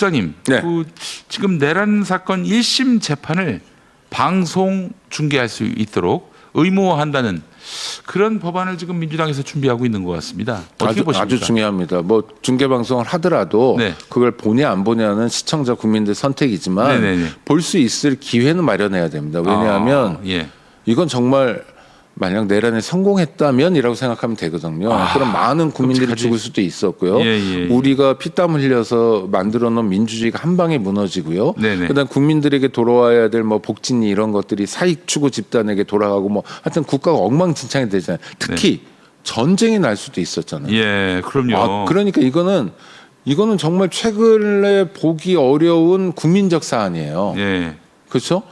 국장님, 네. 지금 내란 사건 1심 재판을 방송 중계할 수 있도록 의무화한다는 그런 법안을 지금 민주당에서 준비하고 있는 것 같습니다. 어떻게 보십니까? 아주 중요합니다. 뭐 중계 방송을 하더라도 네. 그걸 보냐 안 보냐는 시청자 국민들 선택이지만 네네네. 볼 수 있을 기회는 마련해야 됩니다. 왜냐하면 예. 이건 정말 만약 내란에 성공했다면이라고 생각하면 되거든요. 그럼 많은 국민들이 끔찍하지. 죽을 수도 있었고요. 예. 우리가 피땀 흘려서 만들어놓은 민주주의가 한 방에 무너지고요. 네네. 그다음 국민들에게 돌아와야 될 뭐 복지니 이런 것들이 사익 추구 집단에게 돌아가고 뭐 하여튼 국가가 엉망진창이 되잖아요. 특히 전쟁이 날 수도 있었잖아요. 예, 그럼요. 그러니까 이거는 정말 최근에 보기 어려운 국민적 사안이에요. 예. 그렇죠?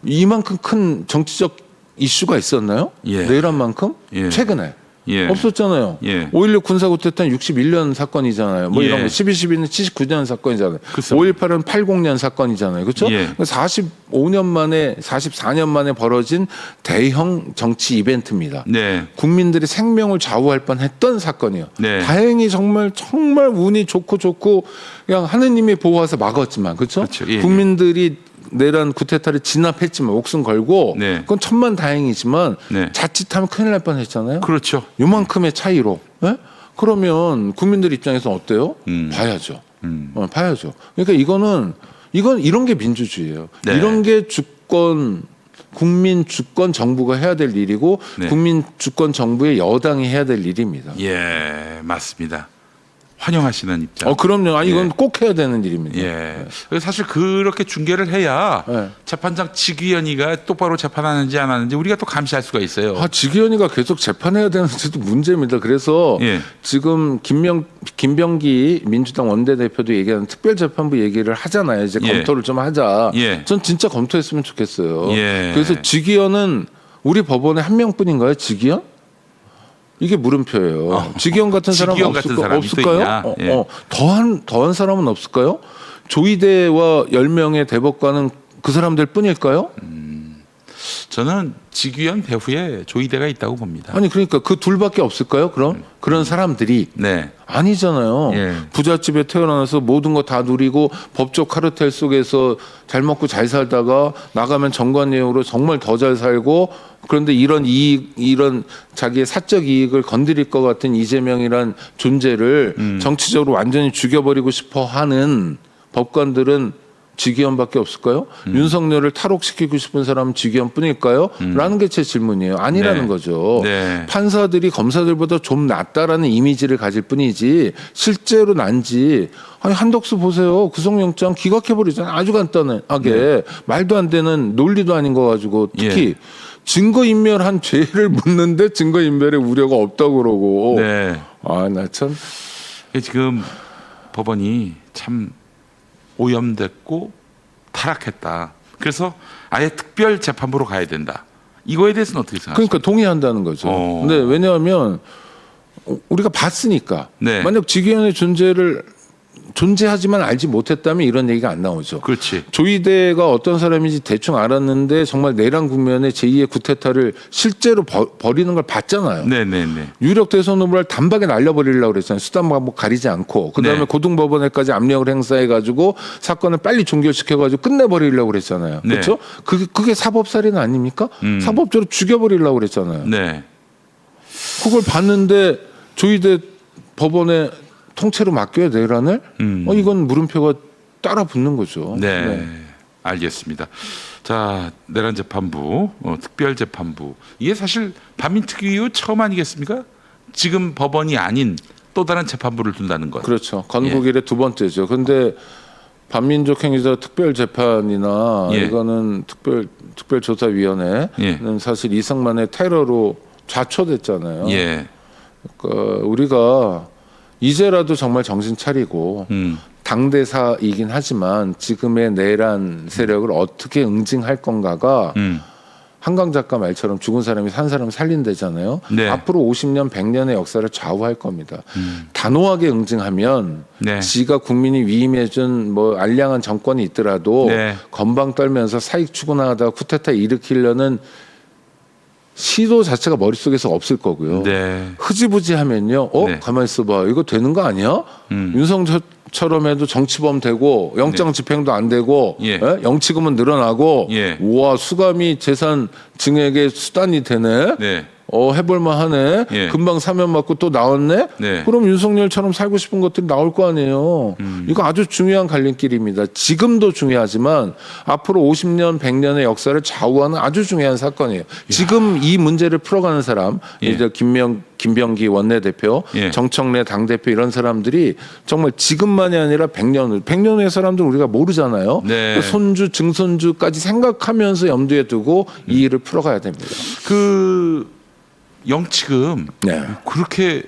이만큼 큰 정치적 이슈가 있었나요? 예. 내란만큼? 예. 최근에. 예. 없었잖아요. 예. 5.16 군사구태타는 61년 사건이잖아요. 뭐 예. 이런 거 12.12는 79년 사건이잖아요. 그렇죠. 5.18은 80년 사건이잖아요. 그렇죠? 예. 45년 만에 44년 만에 벌어진 대형 정치 이벤트입니다. 네. 국민들의 생명을 좌우할 뻔했던 사건이에요. 네. 다행히 정말 운이 좋고 그냥 하느님이 보호해서 막았지만 그렇죠? 그렇죠. 예. 국민들이 내란 구테타를 진압했지만 목숨 걸고 네. 그건 천만 다행이지만 네. 자칫하면 큰일 날 뻔했잖아요. 그렇죠. 요만큼의 차이로. 예? 그러면 국민들 입장에서 어때요? 봐야죠. 봐야죠. 그러니까 이건 이런 게 민주주의예요. 네. 이런 게 국민 주권 정부가 해야 될 일이고 네. 국민 주권 정부의 여당이 해야 될 일입니다. 예, 맞습니다. 환영하시는 입장. 그럼요. 아니 이건 예. 꼭 해야 되는 일입니다. 예. 그래서 사실 그렇게 중계를 해야 네. 재판장 직위원회가 똑바로 재판하는지 안 하는지 우리가 또 감시할 수가 있어요. 직위원회가 계속 재판해야 되는지도 문제입니다. 그래서 예. 지금 김병기 민주당 원내대표도 얘기하는 특별재판부 얘기를 하잖아요. 이제 예. 검토를 좀 하자. 예. 전 진짜 검토했으면 좋겠어요. 예. 그래서 직위원은 우리 법원에 한 명뿐인가요? 직위원? 이게 물음표예요. 직위원 같은 사람은 직위원 같은 사람이 또 있냐? 없을까요? 예. 더한 사람은 없을까요? 조희대와 10명의 대법관은 그 사람들 뿐일까요? 저는 직위원 배후에 조희대가 있다고 봅니다. 아니 그러니까 그 둘밖에 없을까요? 그럼 그런 사람들이 네. 아니잖아요. 예. 부잣집에 태어나서 모든 거 다 누리고 법적 카르텔 속에서 잘 먹고 잘 살다가 나가면 정관예우로 정말 더 잘 살고 그런데 이런 자기의 사적 이익을 건드릴 것 같은 이재명이란 존재를 정치적으로 완전히 죽여버리고 싶어 하는 법관들은 직위원밖에 없을까요? 윤석열을 탈옥시키고 싶은 사람은 직위원뿐일까요? 라는 게 제 질문이에요. 아니라는 네. 거죠. 네. 판사들이 검사들보다 좀 낫다라는 이미지를 가질 뿐이지 실제로 난지 아니 한덕수 보세요. 구속영장 기각해버리잖아요. 아주 간단하게 말도 안 되는 논리도 아닌 거 가지고 특히 증거인멸한 죄를 묻는데 증거인멸의 우려가 없다고 그러고 네. 나 참 지금 법원이 참 오염됐고 타락했다. 그래서 아예 특별 재판부로 가야 된다. 이거에 대해서는 어떻게 생각하세요? 그러니까 동의한다는 거죠. 근데 왜냐하면 우리가 봤으니까 네. 만약 직위원의 존재하지만 알지 못했다면 이런 얘기가 안 나오죠. 그렇지. 조희대가 어떤 사람인지 대충 알았는데 정말 내란 국면에 제2의 구테타를 실제로 벌이는 걸 봤잖아요. 네네네. 유력 대선 후보를 단박에 날려버리려고 그랬잖아요. 수단 방법 가리지 않고. 그다음에 네. 고등법원에까지 압력을 행사해가지고 사건을 빨리 종결시켜가지고 끝내버리려고 그랬잖아요. 네. 그렇죠? 그게 사법살인 아닙니까? 사법적으로 죽여버리려고 그랬잖아요. 네. 그걸 봤는데 조희대 법원에 통째로 맡겨야 내란을? 이건 물음표가 따라 붙는 거죠. 네. 알겠습니다. 자, 내란 재판부, 특별 재판부. 이게 사실 반민특위 이후 처음 아니겠습니까? 지금 법원이 아닌 또 다른 재판부를 둔다는 것. 그렇죠. 건국 이래 두 번째죠. 근데 반민족 행위자 특별 재판이나 이거는 특별조사위원회는 사실 이승만의 테러로 좌초됐잖아요. 그러니까 우리가 이제라도 정말 정신 차리고 당대사이긴 하지만 지금의 내란 세력을 어떻게 응징할 건가가 한강 작가 말처럼 죽은 사람이 산 사람 살린다잖아요. 네. 앞으로 50년, 100년의 역사를 좌우할 겁니다. 단호하게 응징하면 지가 국민이 위임해준 뭐 알량한 정권이 있더라도 건방 떨면서 사익 추구하다가 쿠데타 일으키려는 시도 자체가 머릿속에서 없을 거고요. 네. 흐지부지하면요. 네. 가만히 있어봐. 이거 되는 거 아니야? 윤석열처럼 해도 정치범 되고 영장 집행도 안 되고 예. 영치금은 늘어나고 예. 우와 수감이 재산 증액의 수단이 되네. 네. 해볼만 하네. 예. 금방 사면 맞고 또 나왔네. 네. 그럼 윤석열처럼 살고 싶은 것들이 나올 거 아니에요. 이거 아주 중요한 갈림길입니다. 지금도 중요하지만 앞으로 50년, 100년의 역사를 좌우하는 아주 중요한 사건이에요. 지금 이 문제를 풀어가는 사람, 예. 이제 김병기 원내대표, 예. 정청래 당대표 이런 사람들이 정말 지금만이 아니라 100년 후의 사람들 우리가 모르잖아요. 네. 그 손주, 증손주까지 생각하면서 염두에 두고 이 일을 풀어가야 됩니다. 그 영치금 네. 그렇게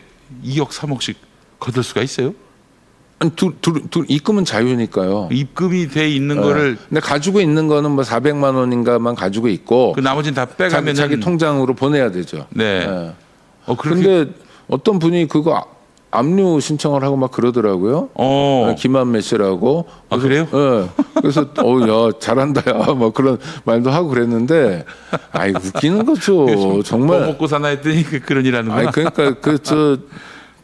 2억 3억씩 거둘 수가 있어요? 아니, 입금은 자유니까요. 입금이 돼 있는 네. 거를 근데 가지고 있는 거는 뭐 400만 원인가만 가지고 있고 그 나머지는 다 빼가면 자기 통장으로 보내야 되죠. 네. 네. 그렇게 근데 어떤 분이 그거 압류 신청을 하고 막 그러더라고요. 김한매 씨라고. 아, 그래요? 네. 그래서 야 잘한다 야막 그런 말도 하고 그랬는데 아이 웃기는 거죠. 정말. 뭐 먹고 사나 했더니 그런 일 하는구나. 아니 그러니까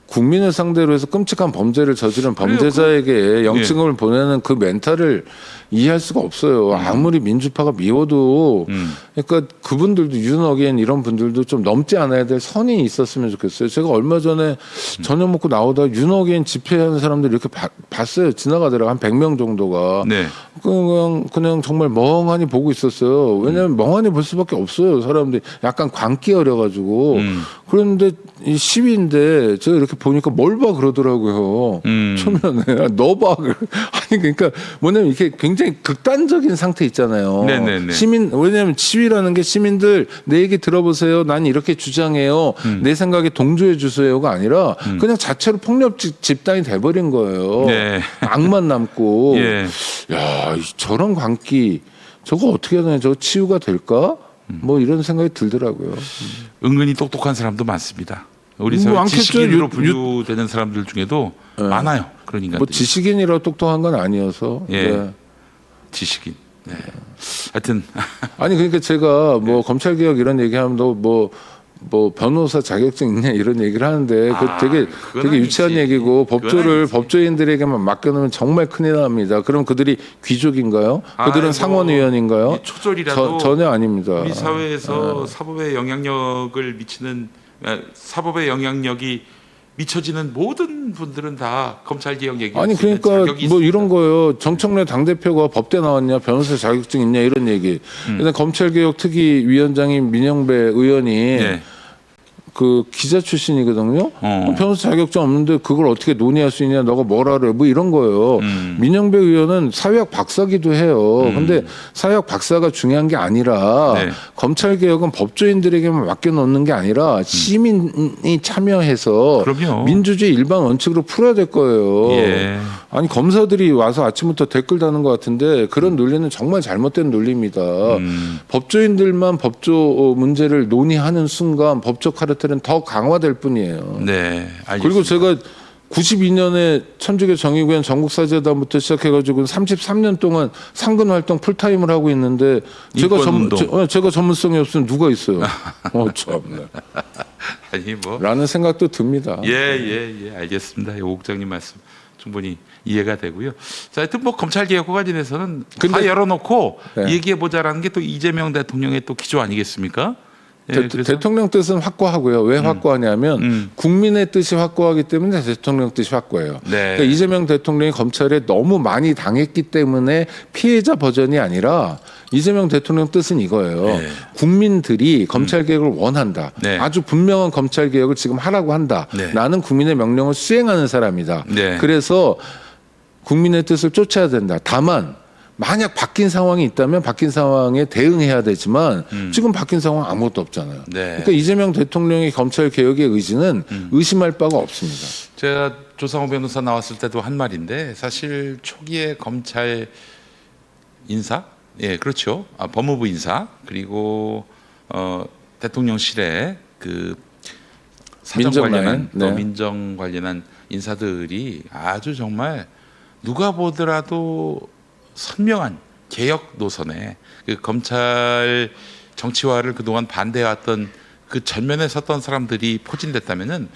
국민을 상대로 해서 끔찍한 범죄를 저지른 범죄자에게 영치금을 보내는 그 멘탈을 이해할 수가 없어요. 아무리 민주파가 미워도 그러니까 그분들도 윤어게인 이런 분들도 좀 넘지 않아야 될 선이 있었으면 좋겠어요. 제가 얼마 전에 저녁 먹고 나오다 윤어게인 집회하는 사람들 이렇게 봤어요. 지나가더라고 한 100명 정도가. 네. 그냥 정말 멍하니 보고 있었어요. 왜냐하면 멍하니 볼 수밖에 없어요. 사람들이 약간 광기 어려가지고. 그런데 이 시위인데 제가 이렇게 보니까 뭘 봐 그러더라고요. 초면에 너 봐. 아니 그러니까 뭐냐면 이렇게 굉장히 극단적인 상태 있잖아요. 네네네. 왜냐하면 시위라는 게 시민들 내 얘기 들어보세요. 난 이렇게 주장해요. 내 생각에 동조해 주세요가 아니라 그냥 자체로 폭력 집단이 돼버린 거예요. 네. 악만 남고. 예. 야 저런 광기 저거 어떻게 해야 되나 저거 치유가 될까? 뭐 이런 생각이 들더라고요. 은근히 똑똑한 사람도 많습니다. 우리 뭐 사회 많겠죠. 지식인으로 분류되는 사람들 중에도 많아요. 그런 인간들이. 뭐 지식인이라 똑똑한 건 아니어서. 예. 네. 지식인. 네. 하여튼 아니 그러니까 제가 뭐 검찰 개혁 이런 얘기하면 뭐 변호사 자격증 있냐 이런 얘기를 하는데 그 되게 유치한 아니지. 얘기고 법조를 아니지. 법조인들에게만 맡겨놓으면 정말 큰일 납니다. 그럼 그들이 귀족인가요? 그들은 상원의원인가요? 초졸이라도 전혀 아닙니다. 우리 사회에서 사법의 영향력을 미치는 사법의 영향력이 미쳐지는 모든 분들은 다 검찰 개혁 얘기. 아니 그러니까 뭐 이런 거예요. 정청래 당대표가 법대 나왔냐, 변호사 자격증 있냐 이런 얘기. 근데 검찰개혁특위위원장인 민영배 의원이 네. 그 기자 출신이거든요. 변호사 자격증 없는데 그걸 어떻게 논의할 수 있냐, 너가 뭐라 그래, 뭐 이런 거예요. 민영배 의원은 사회학 박사기도 해요. 근데 사회학 박사가 중요한 게 아니라 네. 검찰 개혁은 법조인들에게만 맡겨놓는 게 아니라 시민이 참여해서 그럼요. 민주주의 일반 원칙으로 풀어야 될 거예요. 예. 아니 검사들이 와서 아침부터 댓글 다는 것 같은데 그런 논리는 정말 잘못된 논리입니다. 법조인들만 법조 문제를 논의하는 순간 법적 카르텔은 더 강화될 뿐이에요. 네. 알겠습니다. 그리고 제가 92년에 천주교 정의구현 전국사재단부터 시작해가지고 33년 동안 상근 활동 풀타임을 하고 있는데 제가 전문성이 없으면 누가 있어요? 참네. 아니 뭐. 라는 생각도 듭니다. 예, 알겠습니다. 오 국장님 말씀 충분히 이해가 되고요. 자, 하여튼 뭐 검찰 개혁과 관련해서는 다 열어놓고 네. 얘기해 보자라는 게 또 이재명 대통령의 또 기조 아니겠습니까? 예, 그래서 대통령 뜻은 확고하고요. 왜 확고하냐면 국민의 뜻이 확고하기 때문에 대통령 뜻이 확고해요. 네. 그러니까 이재명 대통령이 검찰에 너무 많이 당했기 때문에 피해자 버전이 아니라 이재명 대통령 뜻은 이거예요. 네. 국민들이 검찰 개혁을 원한다. 네. 아주 분명한 검찰 개혁을 지금 하라고 한다. 네. 나는 국민의 명령을 수행하는 사람이다. 네. 그래서 국민의 뜻을 쫓아야 된다. 다만 만약 바뀐 상황이 있다면 바뀐 상황에 대응해야 되지만 지금 바뀐 상황 아무것도 없잖아요. 네. 그러니까 이재명 대통령의 검찰 개혁의 의지는 의심할 바가 없습니다. 제가 조상호 변호사 나왔을 때도 한 말인데 사실 초기에 검찰 인사, 예, 그렇죠. 법무부 인사 그리고 대통령실에 그 사정 민정 관련한 라인, 네. 민정 관련한 인사들이 아주 정말 누가 보더라도 선명한 개혁 노선에 그 검찰 정치화를 그동안 반대해왔던 그 전면에 섰던 사람들이 포진됐다면은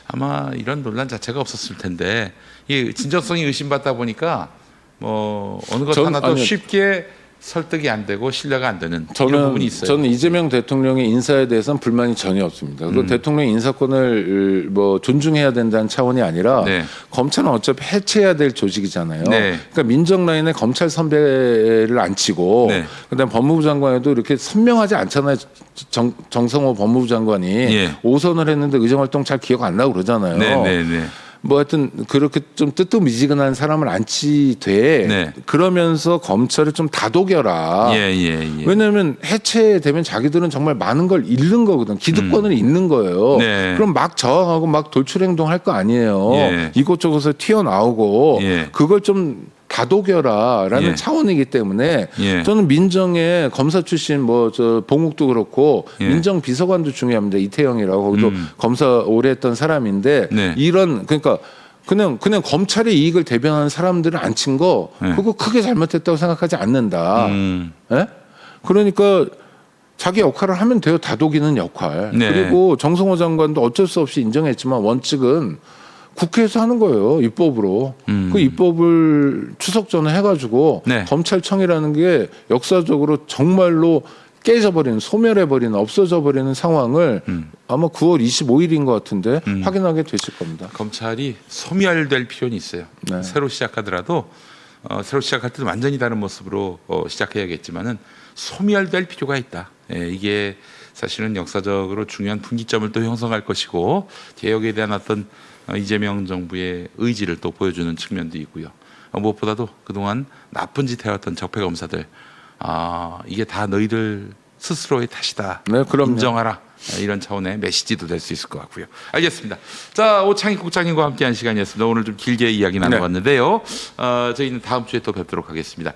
아마 이런 논란 자체가 없었을 텐데 이 진정성이 의심받다 보니까 뭐 어느 것 하나도 쉽게 설득이 안 되고 신뢰가 안 되는 이런 부분이 있어요. 저는 이재명 대통령의 인사에 대해서는 불만이 전혀 없습니다. 그 대통령 인사권을 뭐 존중해야 된다는 차원이 아니라 네. 검찰은 어차피 해체해야 될 조직이잖아요. 네. 그러니까 민정 라인에 검찰 선배를 안 치고 네. 그다음 법무부 장관에도 이렇게 선명하지 않잖아요. 정성호 법무부 장관이 예. 5선을 했는데 의정활동 잘 기억 안 나고 그러잖아요. 네. 뭐 하여튼 그렇게 좀 뜨뜻미지근한 사람을 안치돼 네. 그러면서 검찰을 좀 다독여라. 예. 왜냐하면 해체되면 자기들은 정말 많은 걸 잃는 거거든. 기득권을 잃는 거예요. 네. 그럼 막 저항하고 막 돌출행동 할 거 아니에요. 예. 이곳저곳에 튀어나오고 예. 그걸 좀 다독여라라는 예. 차원이기 때문에 예. 저는 민정에 검사 출신 뭐 저 봉욱도 그렇고 예. 민정 비서관도 중요합니다. 이태영이라고 거기도 검사 오래 했던 사람인데 네. 이런 그러니까 그냥 검찰의 이익을 대변하는 사람들을 안 친 거 네. 그거 크게 잘못했다고 생각하지 않는다. 음. 예? 그러니까 자기 역할을 하면 돼요. 다독이는 역할. 네. 그리고 정성호 장관도 어쩔 수 없이 인정했지만 원칙은 국회에서 하는 거예요. 입법으로. 그 입법을 추석 전에 해가지고 네. 검찰청이라는 게 역사적으로 정말로 깨져버리는 소멸해버리는 없어져버리는 상황을 아마 9월 25일인 것 같은데 확인하게 되실 겁니다. 검찰이 소멸될 필요는 있어요. 네. 새로 시작하더라도 새로 시작할 때도 완전히 다른 모습으로 시작해야겠지만은 소멸될 필요가 있다. 예, 이게 사실은 역사적으로 중요한 분기점을 또 형성할 것이고 개혁에 대한 어떤 이재명 정부의 의지를 또 보여주는 측면도 있고요. 무엇보다도 그동안 나쁜 짓 해왔던 적폐 검사들 이게 다 너희들 스스로의 탓이다. 네, 그럼요. 인정하라. 이런 차원의 메시지도 될 수 있을 것 같고요. 알겠습니다. 자, 오창익 국장님과 함께한 시간이었습니다. 오늘 좀 길게 이야기 나눠봤는데요. 저희는 다음 주에 또 뵙도록 하겠습니다.